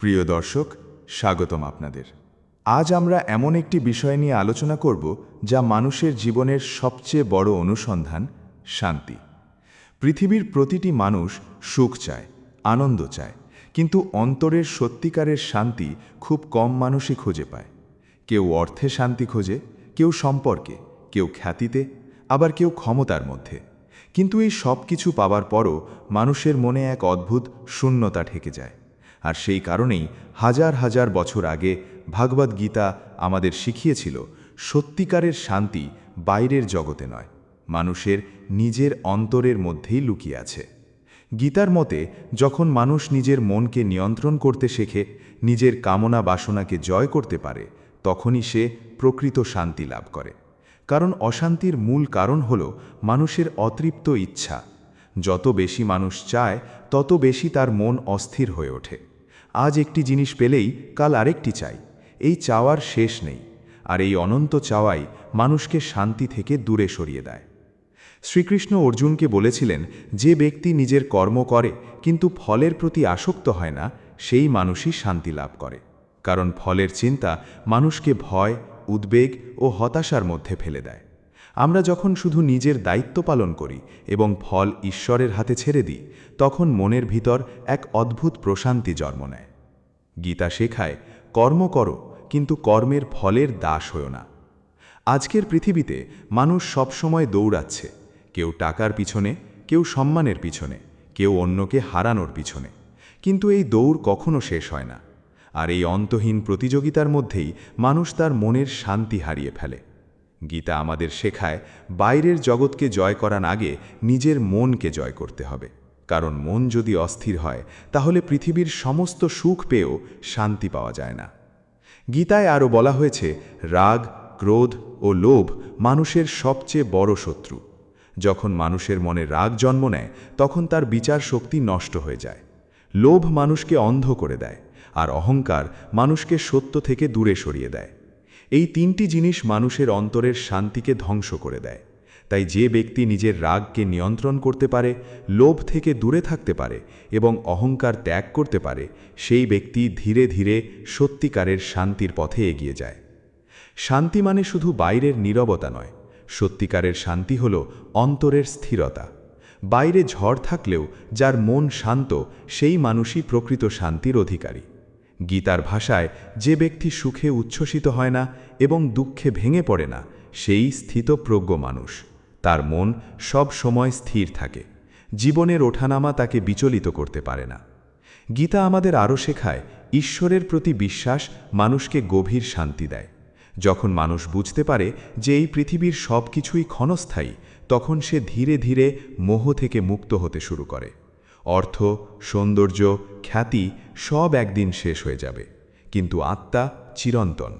প্রিয় দর্শক, স্বাগতম আপনাদের। আজ আমরা এমন একটি বিষয় নিয়ে আলোচনা করব যা মানুষের জীবনের সবচেয়ে বড় অনুসন্ধান, শান্তি। পৃথিবীর প্রতিটি মানুষ সুখ চায়, আনন্দ চায়, কিন্তু অন্তরের সত্যিকারের শান্তি খুব কম মানুষই খুঁজে পায়। কেউ অর্থে শান্তি খোঁজে, কেউ সম্পর্কে, কেউ খ্যাতিতে, আবার কেউ ক্ষমতার মধ্যে। কিন্তু এই সব কিছু পাবার পরও মানুষের মনে এক অদ্ভুত শূন্যতা ঠেকে যায়। আর সেই কারণেই হাজার হাজার বছর আগে ভাগবত গীতা আমাদের শিখিয়েছিল, সত্যিকারের শান্তি বাইরের জগতে নয়, মানুষের নিজের অন্তরের মধ্যেই লুকিয়ে আছে। গীতার মতে, যখন মানুষ নিজের মনকে নিয়ন্ত্রণ করতে শেখে, নিজের কামনা বাসনাকে জয় করতে পারে, তখনই সে প্রকৃত শান্তি লাভ করে। কারণ অশান্তির মূল কারণ হল মানুষের অতৃপ্ত ইচ্ছা। যত বেশি মানুষ চায়, তত বেশি তার মন অস্থির হয়ে ওঠে। আজ একটি জিনিস পেলেই কাল আরেকটি চাই। এই চাওয়ার শেষ নেই, আর এই অনন্ত চাওয়াই মানুষকে শান্তি থেকে দূরে সরিয়ে দেয়। শ্রীকৃষ্ণ অর্জুনকে বলেছিলেন, যে ব্যক্তি নিজের কর্ম করে কিন্তু ফলের প্রতি আসক্ত হয় না, সেই মানুষই শান্তি লাভ করে। কারণ ফলের চিন্তা মানুষকে ভয়, উদ্বেগ ও হতাশার মধ্যে ফেলে দেয়। আমরা যখন শুধু নিজের দায়িত্ব পালন করি এবং ফল ঈশ্বরের হাতে ছেড়ে দিই, তখন মনের ভিতর এক অদ্ভুত প্রশান্তি জন্ম নেয়। গীতা শেখায়, কর্ম করো, কিন্তু কর্মের ফলের দাস হও না। আজকের পৃথিবীতে মানুষ সবসময় দৌড়াচ্ছে, কেউ টাকার পিছনে, কেউ সম্মানের পিছনে, কেউ অন্যকে হারানোর পিছনে। কিন্তু এই দৌড় কখনো শেষ হয় না। আর এই অন্তহীন প্রতিযোগিতার মধ্যেই মানুষ তার মনের শান্তি হারিয়ে ফেলে। গীতা আমাদের শেখায়, বাইরের জগৎকে জয় করার আগে নিজের মনকে জয় করতে হবে। কারণ মন যদি অস্থির হয়, তাহলে পৃথিবীর সমস্ত সুখ পেয়েও শান্তি পাওয়া যায় না। গীতায় আরও বলা হয়েছে, রাগ, ক্রোধ ও লোভ মানুষের সবচেয়ে বড় শত্রু। যখন মানুষের মনে রাগ জন্ম নেয়, তখন তার বিচার শক্তি নষ্ট হয়ে যায়। লোভ মানুষকে অন্ধ করে দেয়, আর অহংকার মানুষকে সত্য থেকে দূরে সরিয়ে দেয়। এই তিনটি জিনিস মানুষের অন্তরের শান্তিকে ধ্বংস করে দেয়। তাই যে ব্যক্তি নিজের রাগকে নিয়ন্ত্রণ করতে পারে, লোভ থেকে দূরে থাকতে পারে এবং অহংকার ত্যাগ করতে পারে, সেই ব্যক্তি ধীরে ধীরে সত্যিকারের শান্তির পথে এগিয়ে যায়। শান্তি মানে শুধু বাইরের নীরবতা নয়, সত্যিকারের শান্তি হল অন্তরের স্থিরতা। বাইরে ঝড় থাকলেও যার মন শান্ত, সেই মানুষই প্রকৃত শান্তির অধিকারী। গীতার ভাষায়, যে ব্যক্তি সুখে উচ্ছ্বসিত হয় না এবং দুঃখে ভেঙে পড়ে না, সেই স্থিতপ্রজ্ঞ মানুষ। তার মন সব সময় স্থির থাকে, জীবনের ওঠানামা তাকে বিচলিত করতে পারে না। গীতা আমাদের আরও শেখায়, ঈশ্বরের প্রতি বিশ্বাস মানুষকে গভীর শান্তি দেয়। যখন মানুষ বুঝতে পারে যে এই পৃথিবীর সব কিছুই ক্ষণস্থায়ী, তখন সে ধীরে ধীরে মোহ থেকে মুক্ত হতে শুরু করে। অর্থ, সৌন্দর্য, খ্যাতি সব একদিন শেষ হয়ে যাবে, কিন্তু আত্মা চিরন্তন।